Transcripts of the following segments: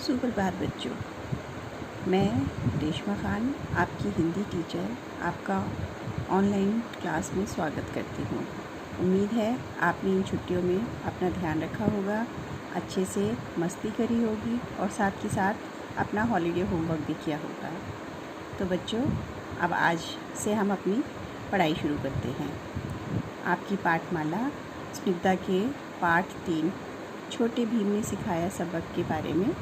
सुप्रभात बच्चों। मैं रेशमा खान आपकी हिंदी टीचर आपका ऑनलाइन क्लास में स्वागत करती हूँ। उम्मीद है आपने इन छुट्टियों में अपना ध्यान रखा होगा, अच्छे से मस्ती करी होगी और साथ ही साथ अपना हॉलीडे होमवर्क भी किया होगा। तो बच्चों, अब आज से हम अपनी पढ़ाई शुरू करते हैं। आपकी पाठमाला स्निग्धा के पाठ 3 छोटे भीम ने सिखाया सबक के बारे में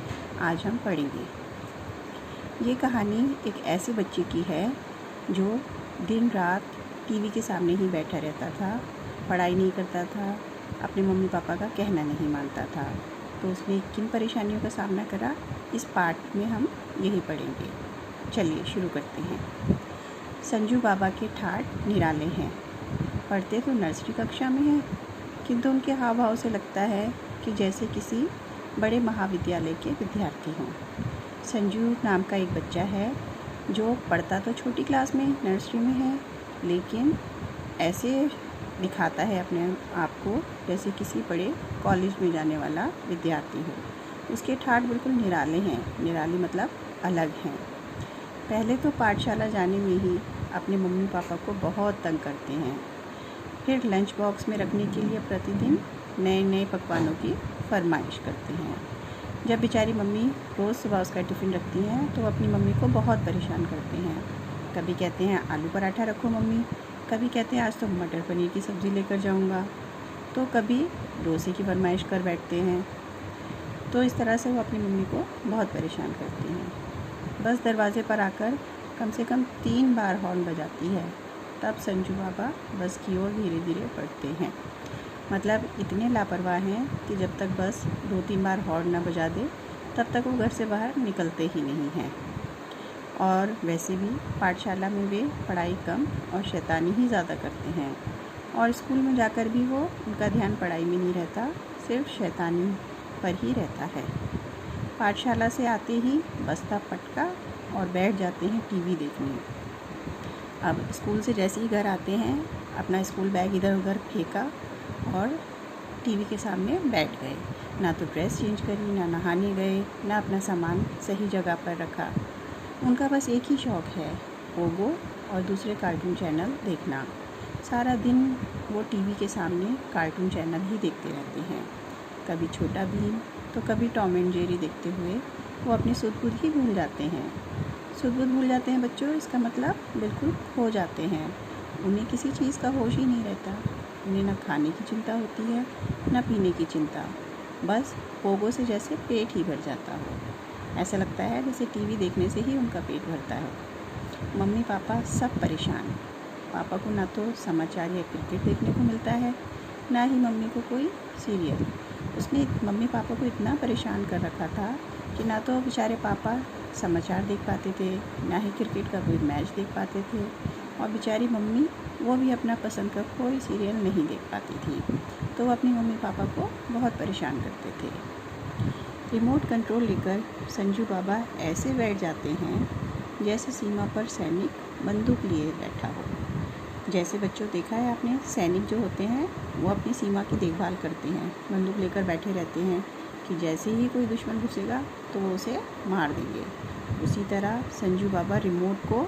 आज हम पढ़ेंगे। ये कहानी एक ऐसे बच्चे की है जो दिन रात टीवी के सामने ही बैठा रहता था, पढ़ाई नहीं करता था, अपने मम्मी पापा का कहना नहीं मानता था। तो उसने किन परेशानियों का सामना करा, इस पाठ में हम यही पढ़ेंगे। चलिए शुरू करते हैं। संजू बाबा के ठाठ निराले हैं। पढ़ते तो नर्सरी कक्षा में हैं, किंतु उनके हाव भाव से लगता है कि जैसे किसी बड़े महाविद्यालय के विद्यार्थी हों। संजू नाम का एक बच्चा है जो पढ़ता तो छोटी क्लास में नर्सरी में है, लेकिन ऐसे दिखाता है अपने आप को जैसे किसी बड़े कॉलेज में जाने वाला विद्यार्थी हो। उसके ठाठ बिल्कुल निराले हैं। निराले मतलब अलग हैं। पहले तो पाठशाला जाने में ही अपने मम्मी पापा को बहुत तंग करते हैं। फिर लंच बॉक्स में रखने के लिए प्रतिदिन नए नए पकवानों की फरमाइश करते हैं। जब बेचारी मम्मी रोज़ सुबह उसका टिफ़िन रखती हैं तो अपनी मम्मी को बहुत परेशान करते हैं। कभी कहते हैं आलू पराठा रखो मम्मी, कभी कहते हैं आज तो मटर पनीर की सब्ज़ी लेकर जाऊंगा, तो कभी डोसे की फरमाइश कर बैठते हैं। तो इस तरह से वो अपनी मम्मी को बहुत परेशान करती हैं। बस दरवाजे पर आकर कम से कम 3 बार हॉर्न बजाती है, तब संजू बाबा बस की ओर धीरे धीरे बढ़ते हैं। मतलब इतने लापरवाह हैं कि जब तक बस 2-3 बार हॉर्न ना बजा दे तब तक वो घर से बाहर निकलते ही नहीं हैं। और वैसे भी पाठशाला में वे पढ़ाई कम और शैतानी ही ज़्यादा करते हैं, और स्कूल में जाकर भी उनका ध्यान पढ़ाई में नहीं रहता, सिर्फ शैतानी पर ही रहता है। पाठशाला से आते ही बस्ता पटका और बैठ जाते हैं टीवी देखने। अब स्कूल से जैसे ही घर आते हैं अपना स्कूल बैग इधर उधर फेंका और टीवी के सामने बैठ गए। ना तो ड्रेस चेंज करी, ना नहाने गए, ना अपना सामान सही जगह पर रखा। उनका बस एक ही शौक़ है, पोगो और दूसरे कार्टून चैनल देखना। सारा दिन वो टीवी के सामने कार्टून चैनल ही देखते रहते हैं। कभी छोटा भीम तो कभी टॉम एंड जेरी देखते हुए वो अपनी सुध-बुध ही भूल जाते हैं। सुध-बुध भूल जाते हैं बच्चों, इसका मतलब बिल्कुल खो जाते हैं। उन्हें किसी चीज़ का होश ही नहीं रहता। उन्हें ना खाने की चिंता होती है, ना पीने की चिंता। बस पोगो से जैसे पेट ही भर जाता हो। ऐसा लगता है जैसे टीवी देखने से ही उनका पेट भरता है। मम्मी पापा सब परेशान। पापा को ना तो समाचार या क्रिकेट देखने को मिलता है, ना ही मम्मी को कोई सीरियल। उसने मम्मी पापा को इतना परेशान कर रखा था कि ना तो बेचारे पापा समाचार देख पाते थे, ना ही क्रिकेट का कोई मैच देख पाते थे, और बेचारी मम्मी वो भी अपना पसंद का कोई सीरियल नहीं देख पाती थी। तो वो अपनी मम्मी पापा को बहुत परेशान करते थे। रिमोट कंट्रोल लेकर संजू बाबा ऐसे बैठ जाते हैं जैसे सीमा पर सैनिक बंदूक लिए बैठा हो। जैसे बच्चों देखा है आपने, सैनिक जो होते हैं वो अपनी सीमा की देखभाल करते हैं, बंदूक लेकर बैठे रहते हैं कि जैसे ही कोई दुश्मन घुसेगा तो वो उसे मार देंगे। उसी तरह संजू बाबा रिमोट को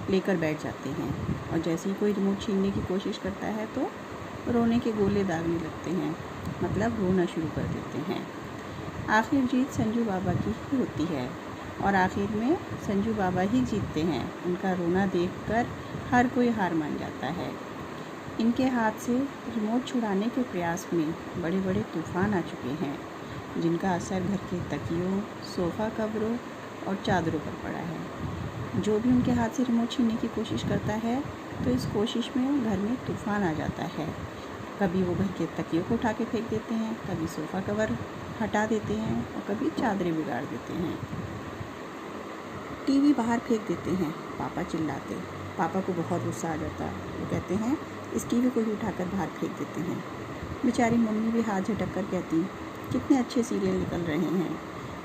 लेकर बैठ जाते हैं, और जैसे ही कोई रिमोट छीनने की कोशिश करता है तो रोने के गोले दागने लगते हैं, मतलब रोना शुरू कर देते हैं। आखिर जीत संजू बाबा की ही होती है, और आखिर में संजू बाबा ही जीतते हैं। उनका रोना देखकर हर कोई हार मान जाता है। इनके हाथ से रिमोट छुड़ाने के प्रयास में बड़े बड़े तूफान आ चुके हैं, जिनका असर घर के तकियों, सोफ़ा कवरों और चादरों पर पड़ा है। जो भी उनके हाथ से रिमोट छीनने की कोशिश करता है तो इस कोशिश में घर में तूफान आ जाता है। कभी वो घर के तकियों को उठा के फेंक देते हैं, कभी सोफ़ा कवर हटा देते हैं, और कभी चादरें बिगाड़ देते हैं। टीवी बाहर फेंक देते हैं। पापा चिल्लाते। पापा को बहुत गुस्सा आ जाता। वो कहते हैं इस टीवी को भी उठाकर बाहर फेंक देते हैं। बेचारी मम्मी भी हाथ झटक कर कहती कितने अच्छे सीरियल निकल रहे हैं,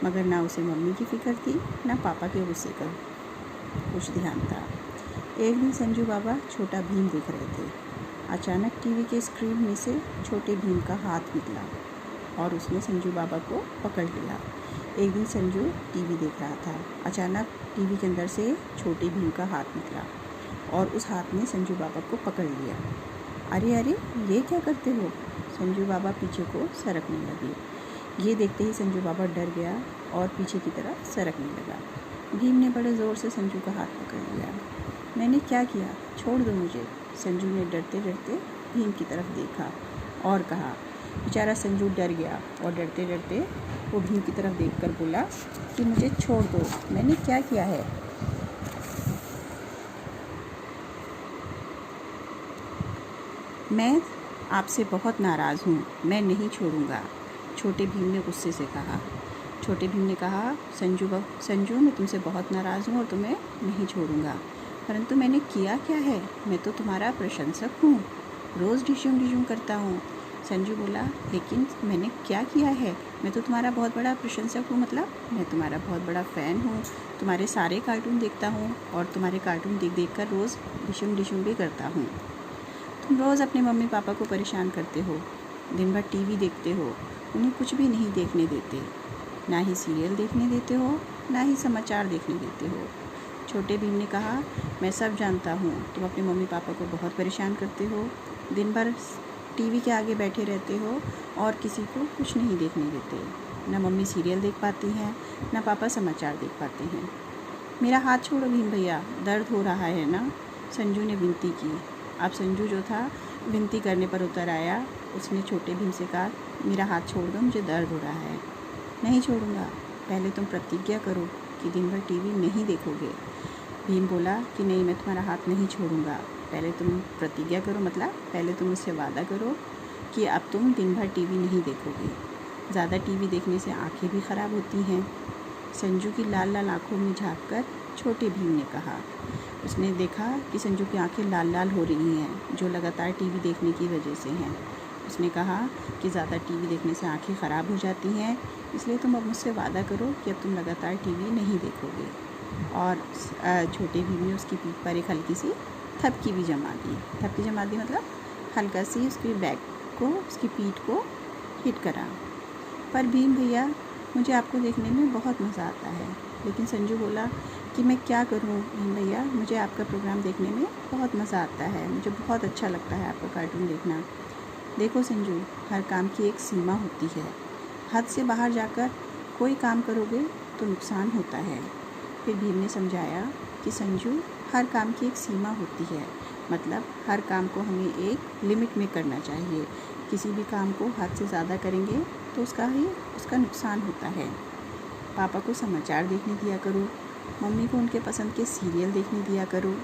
मगर ना उसे मम्मी की फ़िक्र थी, ना पापा के गुस्से का कुछ ध्यान था। एक दिन संजू बाबा छोटा भीम देख रहे थे। अचानक टीवी के स्क्रीन में से छोटे भीम का हाथ निकला और उसने संजू बाबा को पकड़ लिया। एक दिन संजू टीवी देख रहा था। अचानक टीवी के अंदर से छोटे भीम का हाथ निकला और उस हाथ ने संजू बाबा को पकड़ लिया। अरे अरे, ये क्या करते हो? संजू बाबा पीछे को सरकने लगे। ये देखते ही संजू बाबा डर गया और पीछे की तरफ सरकने लगा। भीम ने बड़े ज़ोर से संजू का हाथ पकड़ लिया। मैंने क्या किया? छोड़ दो मुझे। संजू ने डरते डरते भीम की तरफ देखा और कहा। बेचारा संजू डर गया और डरते डरते वो भीम की तरफ देखकर बोला कि मुझे छोड़ दो, मैंने क्या किया है? मैं आपसे बहुत नाराज़ हूँ, मैं नहीं छोड़ूंगा, छोटे भीम ने गुस्से से कहा। छोटे भीम ने कहा, संजू मैं तुमसे बहुत नाराज़ हूँ और तुम्हें नहीं छोड़ूंगा, परंतु मैंने किया क्या है? मैं तो तुम्हारा प्रशंसक हूँ, रोज़ डिशुम डिशुम करता हूँ। संजू बोला, लेकिन मैंने क्या किया है? मैं तो तुम्हारा बहुत बड़ा प्रशंसक हूँ, मतलब मैं तुम्हारा बहुत बड़ा फ़ैन हूँ, तुम्हारे सारे कार्टून देखता हूँ और तुम्हारे कार्टून देख देख कर रोज़ डिशुम डिशुम भी करता हूँ। तुम रोज़ अपने मम्मी पापा को परेशान करते हो, दिन भर टीवी देखते हो, उन्हें कुछ भी नहीं देखने देते, ना ही सीरियल देखने देते हो, ना ही समाचार देखने देते हो। छोटे भीम ने कहा, मैं सब जानता हूँ, तुम अपने मम्मी पापा को बहुत परेशान करते हो, दिन भर टीवी के आगे बैठे रहते हो और किसी को कुछ नहीं देखने देते, ना मम्मी सीरियल देख पाती हैं, ना पापा समाचार देख पाते हैं। मेरा हाथ छोड़ो भीम भैया, दर्द हो रहा है ना? संजू ने विनती की। अब संजू जो था विनती करने पर उतर आया। उसने छोटे भीम से कहा, मेरा हाथ छोड़ दो, मुझे दर्द हो रहा है। नहीं छोड़ूंगा, पहले तुम प्रतिज्ञा करो कि दिन भर टीवी नहीं देखोगे। भीम बोला कि नहीं, मैं तुम्हारा हाथ नहीं छोड़ूंगा, पहले तुम प्रतिज्ञा करो, मतलब पहले तुम मुझसे वादा करो कि अब तुम दिन भर टीवी नहीं देखोगे। ज़्यादा टीवी देखने से आंखें भी ख़राब होती हैं। संजू की लाल लाल आँखों में झांककर छोटे भीम ने कहा। उसने देखा कि संजू की आंखें लाल लाल हो रही हैं, जो लगातार टीवी देखने की वजह से हैं। उसने कहा कि ज़्यादा टीवी देखने से आंखें ख़राब हो जाती हैं, इसलिए तुम अब मुझसे वादा करो कि अब तुम लगातार टीवी नहीं देखोगे। और छोटे भीम ने उसकी पीठ पर एक हल्की सी थपकी भी जमा दी। थपकी जमा दी मतलब हल्का सी उसकी बैक को, उसकी पीठ को हिट करा। पर भीम भैया, मुझे आपको देखने में बहुत मज़ा आता है। लेकिन संजू बोला कि मैं क्या करूं भीम भैया, मुझे आपका प्रोग्राम देखने में बहुत मज़ा आता है, मुझे बहुत अच्छा लगता है आपका कार्टून देखना। देखो संजू, हर काम की एक सीमा होती है, हद से बाहर जाकर कोई काम करोगे तो नुकसान होता है। फिर भीम ने समझाया कि संजू, हर काम की एक सीमा होती है, मतलब हर काम को हमें एक लिमिट में करना चाहिए। किसी भी काम को हद से ज़्यादा करेंगे तो उसका नुकसान होता है। पापा को समाचार देखने दिया करो, मम्मी को उनके पसंद के सीरियल देखने दिया करो।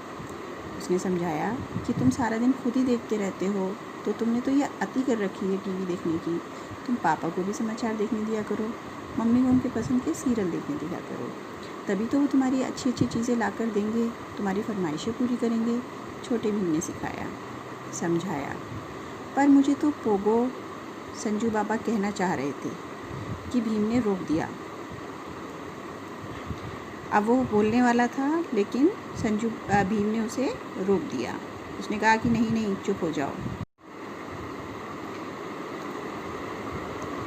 उसने समझाया कि तुम सारा दिन खुद ही देखते रहते हो, तो तुमने तो ये अति कर रखी है टीवी देखने की। तुम पापा को भी समाचार देखने दिया करो, मम्मी को उनके पसंद के सीरियल देखने दिया करो, तभी तो वो तुम्हारी अच्छी अच्छी चीज़ें ला कर देंगे, तुम्हारी फरमाइशें पूरी करेंगे। छोटे भीम ने सिखाया, समझाया। पर मुझे तो पोगो, संजू बाबा कहना चाह रहे थे कि भीम ने रोक दिया। अब वो बोलने वाला था, लेकिन भीम ने उसे रोक दिया। उसने कहा कि नहीं नहीं, चुप हो जाओ।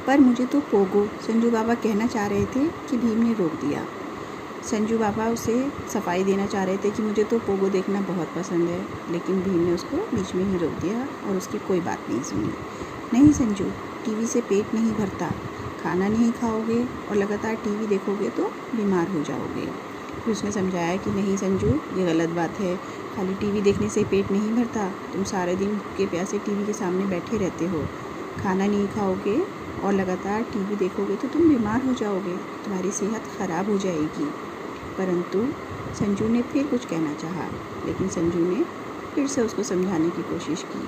पर मुझे तो पोगो, संजू बाबा कहना चाह रहे थे कि भीम ने रोक दिया। संजू बाबा उसे सफाई देना चाह रहे थे कि मुझे तो पोगो देखना बहुत पसंद है, लेकिन भीम ने उसको बीच में ही रोक दिया और उसकी कोई बात नहीं सुनी। नहीं संजू, टीवी से पेट नहीं भरता, खाना नहीं खाओगे और लगातार टीवी देखोगे तो बीमार हो जाओगे। फिर उसने समझाया कि नहीं संजू, ये गलत बात है, खाली टीवी देखने से पेट नहीं भरता, तुम सारे दिन के प्यासे टीवी के सामने बैठे रहते हो, खाना नहीं खाओगे और लगातार टीवी देखोगे तो तुम बीमार हो जाओगे, तुम्हारी सेहत ख़राब हो जाएगी। परंतु संजू ने फिर कुछ कहना चाहा, लेकिन संजू ने फिर से उसको समझाने की कोशिश की।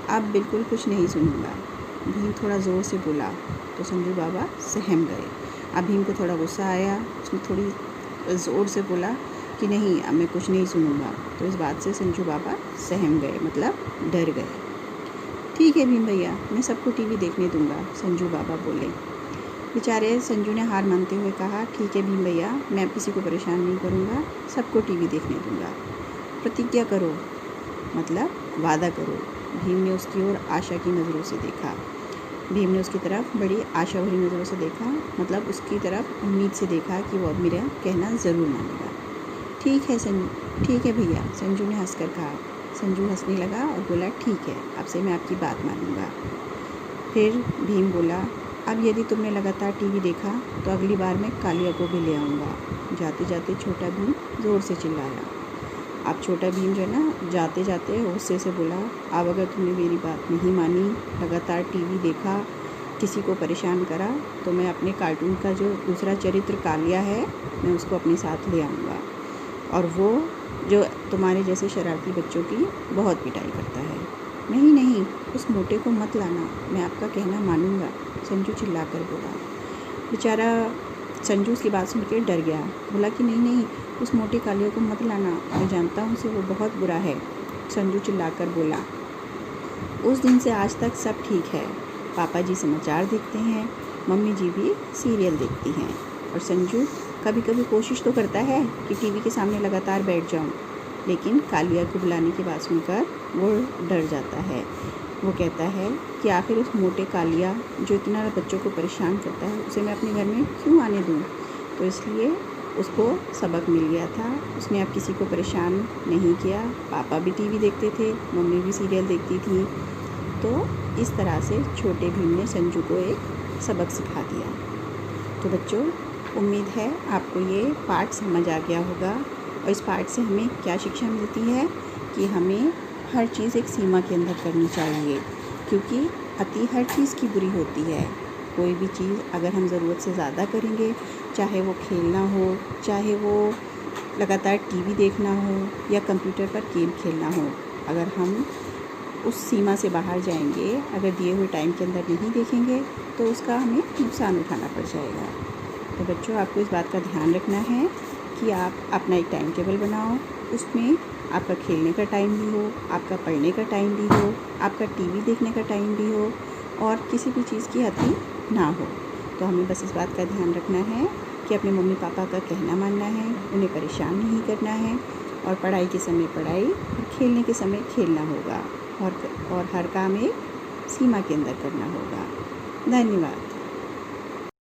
अब बिल्कुल कुछ नहीं सुनूंगा। भीम थोड़ा ज़ोर से बोला तो संजू बाबा सहम गए। अब भीम को थोड़ा गुस्सा आया, उसने थोड़ी ज़ोर से बोला कि नहीं, अब मैं कुछ नहीं सुनूंगा। तो इस बात से संजू बाबा सहम गए, मतलब डर गए। ठीक है भीम भैया, मैं सबको टीवी देखने दूंगा, संजू बाबा बोले। बेचारे संजू ने हार मानते हुए कहा, ठीक है भीम भैया, मैं अब किसी को परेशान नहीं करूंगा, सबको टीवी देखने दूंगा। प्रतिज्ञा करो, मतलब वादा करो। भीम ने उसकी ओर आशा की नज़रों से देखा। भीम ने उसकी तरफ बड़ी आशा भरी नज़रों से देखा, मतलब उसकी तरफ उम्मीद से देखा कि वो अब मेरा कहना ज़रूर मानेगा। ठीक है भैया, संजू ने हंसकर कहा। संजू हंसने लगा और बोला, ठीक है, अब से मैं आपकी बात मानूंगा। फिर भीम बोला, अब यदि तुमने लगातार टीवी देखा तो अगली बार मैं कालिया को भी ले आऊँगा। जाते जाते छोटा भीम ज़ोर से चिल्लाया। अब छोटा भीम जो है ना, जाते जाते गुस्से से बोला, अब अगर तुमने मेरी बात नहीं मानी, लगातार टीवी देखा, किसी को परेशान करा, तो मैं अपने कार्टून का जो दूसरा चरित्र कालिया है, मैं उसको अपने साथ ले आऊँगा, और वो जो तुम्हारे जैसे शरारती बच्चों की बहुत पिटाई करता है। नहीं, उस मोटे को मत लाना, मैं आपका कहना मानूंगा, संजू चिल्लाकर बोला। बेचारा संजू उसकी बात सुन के डर गया। बोला कि नहीं, उस मोटे कालिया को मत लाना, मैं जानता हूँ उसे, वो बहुत बुरा है। संजू चिल्लाकर बोला। उस दिन से आज तक सब ठीक है। पापा जी समाचार देखते हैं, मम्मी जी भी सीरियल देखती हैं, और संजू कभी कभी कोशिश तो करता है कि टीवी के सामने लगातार बैठ जाऊं, लेकिन कालिया को बुलाने की बात सुनकर वो डर जाता है। वो कहता है कि आखिर उस मोटे कालिया जो इतना बच्चों को परेशान करता है, उसे मैं अपने घर में क्यों आने दूं? तो इसलिए उसको सबक मिल गया था, उसने अब किसी को परेशान नहीं किया। पापा भी टीवी देखते थे, मम्मी भी सीरियल देखती थी। तो इस तरह से छोटे भीम ने संजू को एक सबक सिखा दिया। तो बच्चों, उम्मीद है आपको ये पाठ समझ आ गया होगा, और इस पाठ से हमें क्या शिक्षा मिलती है कि हमें हर चीज़ एक सीमा के अंदर करनी चाहिए, क्योंकि अति हर चीज़ की बुरी होती है। कोई भी चीज़ अगर हम ज़रूरत से ज़्यादा करेंगे, चाहे वो खेलना हो, चाहे वो लगातार टीवी देखना हो, या कंप्यूटर पर गेम खेलना हो, अगर हम उस सीमा से बाहर जाएंगे, अगर दिए हुए टाइम के अंदर नहीं देखेंगे, तो उसका हमें नुकसान उठाना पड़ जाएगा। तो बच्चों, आपको इस बात का ध्यान रखना है कि आप अपना एक टाइम टेबल बनाओ, उसमें आपका खेलने का टाइम भी हो, आपका पढ़ने का टाइम भी हो, आपका टीवी देखने का टाइम भी हो, और किसी भी चीज़ की अति ना हो। तो हमें बस इस बात का ध्यान रखना है कि अपने मम्मी पापा का कहना मानना है, उन्हें परेशान नहीं करना है, और पढ़ाई के समय पढ़ाई और खेलने के समय खेलना होगा, और हर काम एक सीमा के अंदर करना होगा। धन्यवाद।